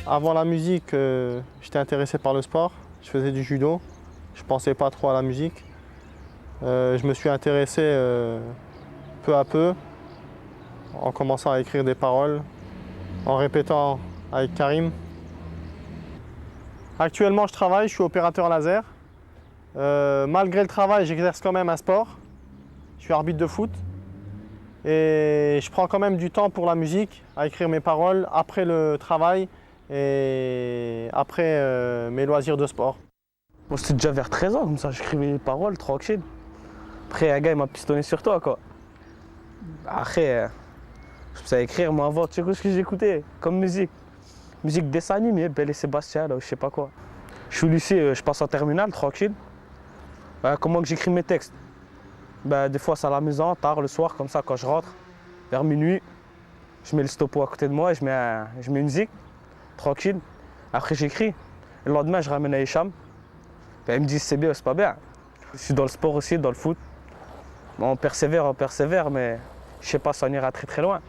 Avant la musique, j'étais intéressé par le sport. Je faisais du judo. Je ne pensais pas trop à la musique. Je me suis intéressé peu à peu en commençant à écrire des paroles, en répétant avec Karim. Actuellement, je travaille, je suis opérateur laser. Malgré le travail, j'exerce quand même un sport. Je suis arbitre de foot. Et je prends quand même du temps pour la musique, à écrire mes paroles après le travail et après mes loisirs de sport. Moi, c'était déjà vers 13 ans, comme ça, j'écrivais les paroles, tranquille. Après, un gars, il m'a pistonné sur toi, quoi. Après, je savais écrire, moi, avant, tu sais quoi ce que j'écoutais comme musique? Musique dessin animé, Belle et Sébastien, là, je sais pas quoi. Je suis au lycée, je passe en terminale, tranquille. Comment que j'écris mes textes? Des fois, c'est à la maison, tard, le soir, comme ça, quand je rentre, vers minuit, je mets le stopo à côté de moi et je mets une musique, tranquille. Après, j'écris. Le lendemain, je ramène à Hicham. Il me dit c'est bien, c'est pas bien. Je suis dans le sport aussi, dans le foot. On persévère, mais je sais pas si on ira très très loin.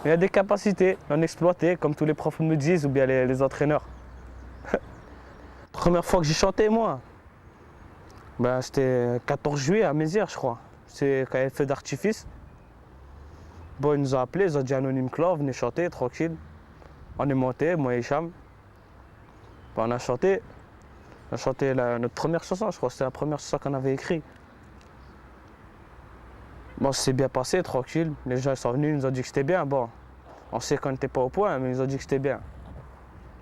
Il y a des capacités non exploitées, comme tous les profs me disent, ou bien les entraîneurs. Première fois que j'ai chanté, moi, c'était 14 juillet à Mézières, je crois. C'est quand il y a le feu d'artifice. Bon, ils nous ont appelés, ils ont dit Anonyme Club, venez chanter, tranquille. On est monté, moi et Hicham. Bon, on a chanté notre première chanson, je crois, c'était la première chanson qu'on avait écrite. Bon, ça s'est bien passé, tranquille. Les gens ils sont venus, ils nous ont dit que c'était bien. Bon, on sait qu'on n'était pas au point, mais ils nous ont dit que c'était bien.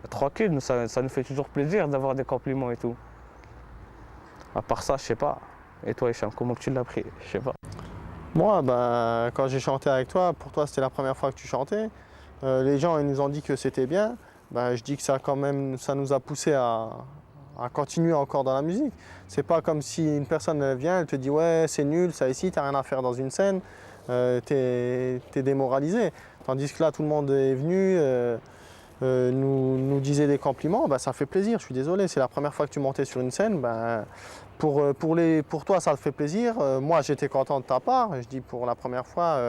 Tranquille, ça nous fait toujours plaisir d'avoir des compliments et tout. À part ça, je sais pas. Et toi, Hicham, comment tu l'as pris? Je sais pas. Moi, quand j'ai chanté avec toi, pour toi c'était la première fois que tu chantais. Les gens ils nous ont dit que c'était bien. Je dis que ça quand même, ça nous a poussé à continuer encore dans la musique. C'est pas comme si une personne elle vient, elle te dit ouais c'est nul, ça ici, t'as rien à faire dans une scène, t'es démoralisé. Tandis que là tout le monde est venu, nous disait des compliments, ça fait plaisir, je suis désolé, c'est la première fois que tu montais sur une scène. Pour toi ça te fait plaisir, moi j'étais content de ta part, je dis pour la première fois,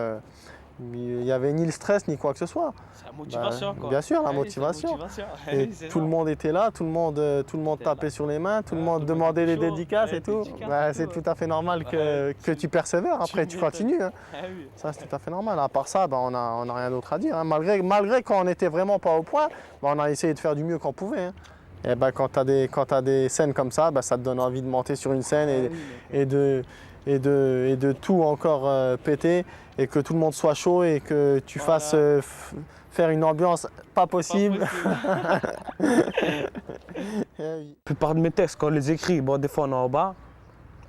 il n'y avait ni le stress ni quoi que ce soit. C'est la motivation, quoi. Bien sûr, la Ah oui, c'est la motivation. motivation. Ah Et oui, c'est tout le ça. monde était là, tout le monde tapait sur les mains, tout le monde Tout le monde demandait était les chaud. dédicaces Ouais, et tout. dédicaces et C'est tout, tout à fait normal ouais. que tu persévères, après tu m'étonnes. continues, hein. Ah oui. Ça c'est tout à fait normal. À part ça, on a rien d'autre à dire, hein. Malgré quand on n'était vraiment pas au point, on a essayé de faire du mieux qu'on pouvait, hein. Et quand tu as des scènes comme ça te donne envie de monter sur une scène Ah oui, mec. et de tout encore péter et que tout le monde soit chaud et que tu fasses Voilà. faire une ambiance pas Pas possible. possible. Eh oui. La plupart de mes textes, quand on les écrit, bon, des fois on est en bas,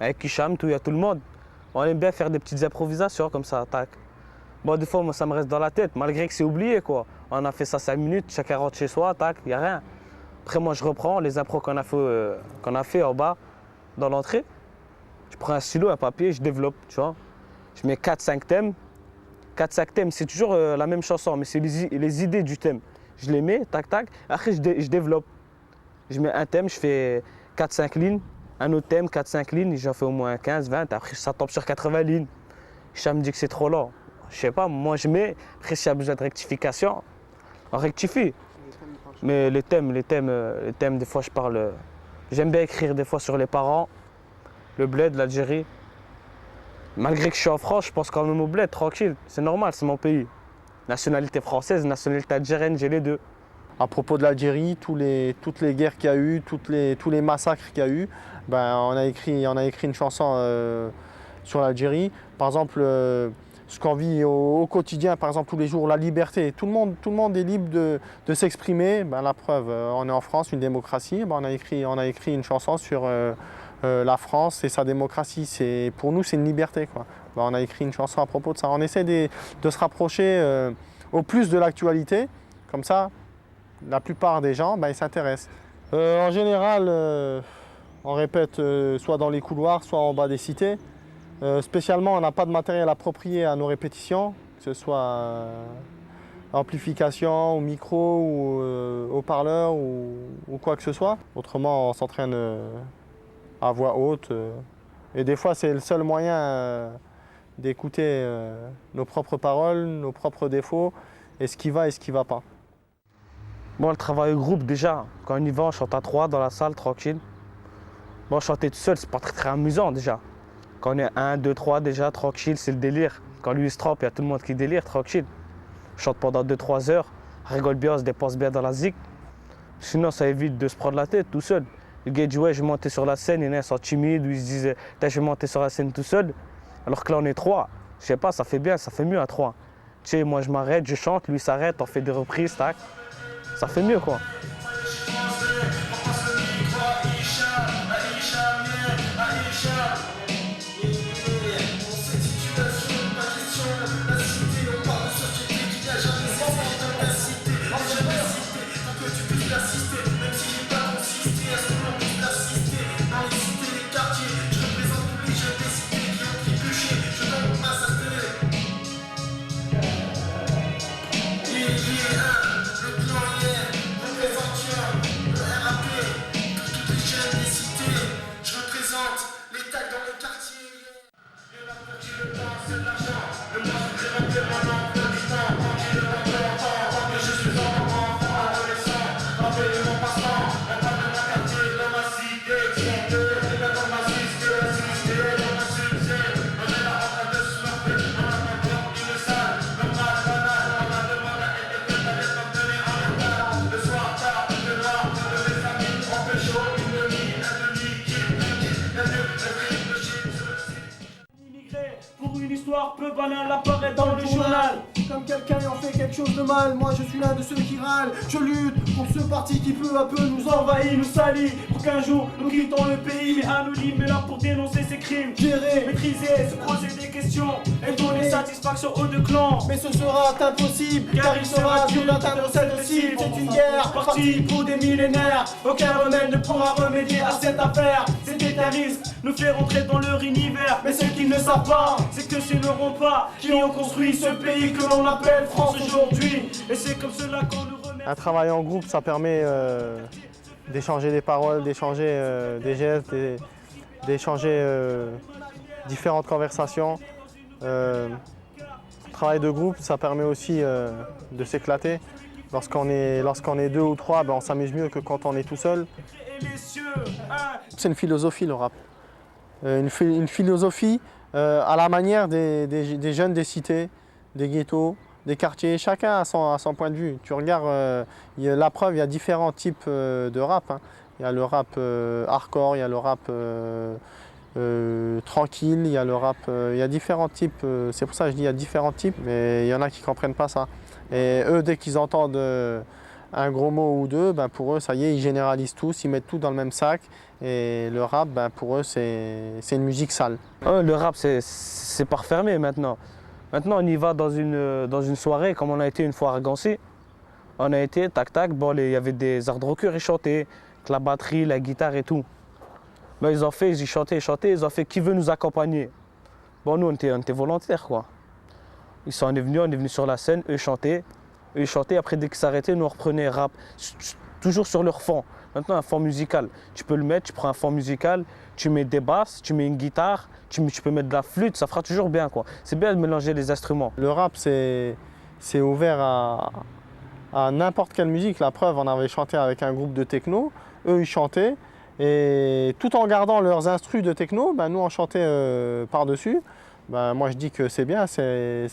avec Hicham, il y a tout le monde. On aime bien faire des petites improvisations comme ça, tac. Bon, des fois, moi, ça me reste dans la tête, malgré que c'est oublié, quoi. On a fait ça 5 minutes, chacun rentre chez soi, tac, il n'y a rien. Après, moi, je reprends les impros qu'on a fait en bas, dans l'entrée. Je prends un stylo, un papier, je développe, tu vois. Je mets 4-5 thèmes. 4-5 thèmes, c'est toujours la même chanson, mais c'est les idées du thème. Je les mets, tac, tac. Après, je développe. Je mets un thème, je fais 4-5 lignes. Un autre thème, 4-5 lignes, j'en fais au moins 15-20. Après, ça tombe sur 80 lignes. Ça me dit que c'est trop long. Je sais pas, moi je mets. Après, s'il y a besoin de rectification, on rectifie. Mais les thèmes, des fois, je parle. J'aime bien écrire des fois sur les parents, le bled, l'Algérie. Malgré que je suis en France, je pense quand même au bled, tranquille. C'est normal, c'est mon pays. Nationalité française, nationalité algérienne, j'ai les deux. À propos de l'Algérie, toutes les guerres qu'il y a eu, tous les massacres qu'il y a eu, on a écrit une chanson sur l'Algérie. Par exemple, ce qu'on vit au quotidien, par exemple tous les jours, la liberté. Tout le monde est libre de s'exprimer. La preuve, on est en France, une démocratie. On a écrit une chanson sur la France et sa démocratie. Pour nous, c'est une liberté, quoi. On a écrit une chanson à propos de ça. On essaie de se rapprocher au plus de l'actualité. Comme ça, la plupart des gens, ils s'intéressent. En général, on répète soit dans les couloirs, soit en bas des cités. Spécialement, on n'a pas de matériel approprié à nos répétitions, que ce soit amplification, ou micro, ou haut-parleur, ou quoi que ce soit. Autrement, on s'entraîne à voix haute. Et des fois, c'est le seul moyen d'écouter nos propres paroles, nos propres défauts, et ce qui va pas. Bon, le travail au groupe, déjà, quand on y va, on chante à 3 dans la salle, tranquille. Bon, chanter tout seul, c'est pas très amusant, déjà. Quand on est 1, 2, 3, déjà, tranquille, c'est le délire. Quand lui il se trompe, il y a tout le monde qui délire, tranquille. On chante pendant 2, 3 heures, on rigole bien, on se dépense bien dans la zik. Sinon, ça évite de se prendre la tête tout seul. Les gars disent, ouais, je vais monter sur la scène, il y en a qui sont timides, ou ils se disent, je vais monter sur la scène tout seul. Alors que là, on est 3. Je sais pas, ça fait bien, ça fait mieux à 3. Tu sais, moi, je m'arrête, je chante, lui s'arrête, on fait des reprises, tac. Ça fait mieux, quoi. Pour une histoire peu banale apparaît dans le journal. Comme quelqu'un ayant fait quelque chose de mal, moi je suis l'un de ceux qui râlent. Je lutte contre ce parti qui peu à peu nous envahit, nous salit. Pour qu'un jour nous quittons le pays, mais anonyme, mais là pour dénoncer ses crimes. Gérer, maîtriser, se poser des questions et donner satisfaction aux deux clans. Mais ce sera impossible, car il sera dur d'atteindre cette cible. C'est une guerre partie pour des millénaires. Aucun remède ne pourra remédier à cette affaire. C'était un risque, nous faire entrer dans leur univers. Mais ce qu'ils ne savent pas, c'est que c'est n'auront pas qui ont construit ce pays que l'on appelle France aujourd'hui. Et c'est comme cela qu'on nous remercie. Un travail en groupe, ça permet d'échanger des paroles, d'échanger des gestes, d'échanger différentes conversations. Le travail de groupe, ça permet aussi de s'éclater. Lorsqu'on est 2 ou 3, ben on s'amuse mieux que quand on est tout seul. C'est une philosophie, le rap. Une philosophie à la manière des jeunes des cités, des ghettos, des quartiers. Chacun a son point de vue. Tu regardes, la preuve, il y a différents types de rap, hein. Il y a le rap hardcore, il y a le rap tranquille, il y a le rap, il y a différents types. C'est pour ça que je dis il y a différents types, mais il y en a qui ne comprennent pas ça. Et eux, dès qu'ils entendent un gros mot ou deux, ben pour eux, ça y est, ils généralisent tous, ils mettent tout dans le même sac. Et le rap, ben pour eux, c'est une musique sale. Le rap, c'est pas refermé maintenant. Maintenant, on y va dans une soirée, comme on a été une fois à Gancy. On a été, tac, tac, bon, il y avait des hard rockers, ils chantaient, avec la batterie, la guitare et tout. Ben, ils ont fait, ils chantaient, ils ont fait qui veut nous accompagner. Bon, nous, on était volontaires, quoi. On est venus sur la scène, eux chantaient, après dès qu'ils s'arrêtaient, nous on reprenait rap, toujours sur leur fond. Maintenant, un fond musical, tu peux le mettre, tu prends un fond musical, tu mets des basses, tu mets une guitare, tu peux mettre de la flûte, ça fera toujours bien, quoi. C'est bien de mélanger les instruments. Le rap, c'est ouvert à n'importe quelle musique. La preuve, on avait chanté avec un groupe de techno, eux ils chantaient, et tout en gardant leurs instrus de techno, ben, nous on chantait par-dessus. Ben, moi je dis que c'est bien, c'est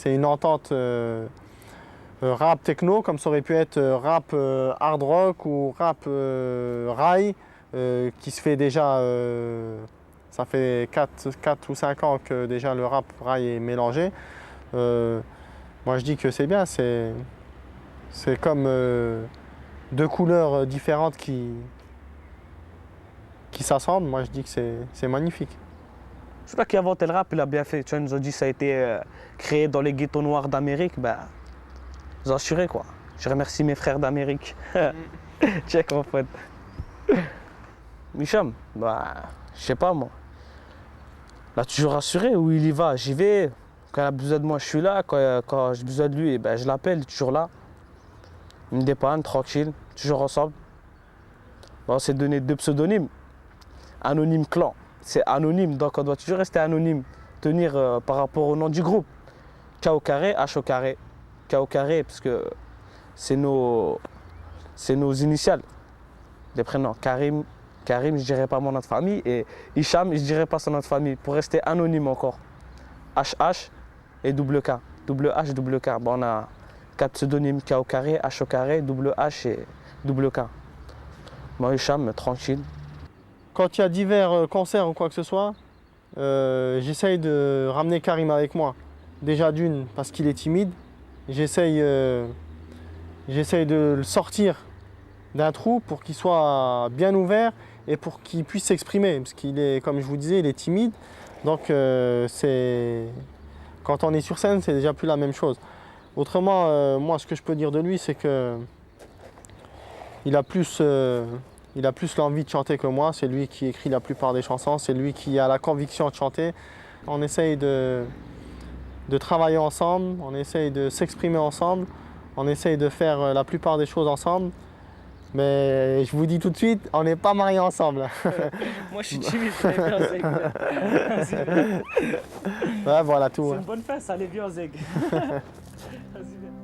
une entente rap techno, comme ça aurait pu être rap hard rock ou rap rail, qui se fait déjà, ça fait 4 ou 5 ans que déjà le rap rail est mélangé. Moi je dis que c'est bien, c'est comme deux couleurs différentes qui s'assemblent. Moi je dis que c'est magnifique. Je sais pas qui a inventé le rap, il a bien fait. Tu vois, ils nous ont dit que ça a été créé dans les ghettos noirs d'Amérique. Ben, ils ont assuré, quoi. Je remercie mes frères d'Amérique. Check, mon pote. Micham, bah, je sais pas, moi. Il a toujours assuré où il y va, j'y vais. Quand il a besoin de moi, je suis là. Quand j'ai besoin de lui, ben, je l'appelle, il est toujours là. Il me dépanne, tranquille, toujours ensemble. Bon, on s'est donné 2 pseudonymes. Anonyme Clan. C'est anonyme, donc on doit toujours rester anonyme. Tenir par rapport au nom du groupe. K au carré, H au carré. K au carré, parce que c'est nos c'est nos initiales. Les prénoms. Karim, je dirais pas mon nom de famille. Et Hicham, je dirais pas son nom de famille. Pour rester anonyme encore. HH et double K. Double H, double K. Bon, on a 4 pseudonymes. K au carré, H au carré, double H et double K. Moi, Hicham, tranquille. Quand il y a divers concerts ou quoi que ce soit, j'essaye de ramener Karim avec moi. Déjà d'une, parce qu'il est timide. J'essaye de le sortir d'un trou pour qu'il soit bien ouvert et pour qu'il puisse s'exprimer. Parce qu'il est, comme je vous disais, il est timide. Donc quand on est sur scène, c'est déjà plus la même chose. Autrement, moi, ce que je peux dire de lui, c'est que il a plus l'envie de chanter que moi. C'est lui qui écrit la plupart des chansons. C'est lui qui a la conviction de chanter. On essaye de travailler ensemble. On essaye de s'exprimer ensemble. On essaye de faire la plupart des choses ensemble. Mais je vous dis tout de suite, on n'est pas mariés ensemble. Moi je suis timide, allez viens Zeg. Vas-y, viens. Ouais, voilà tout. C'est une bonne fesse, allez viens Zeg. Vas-y, viens.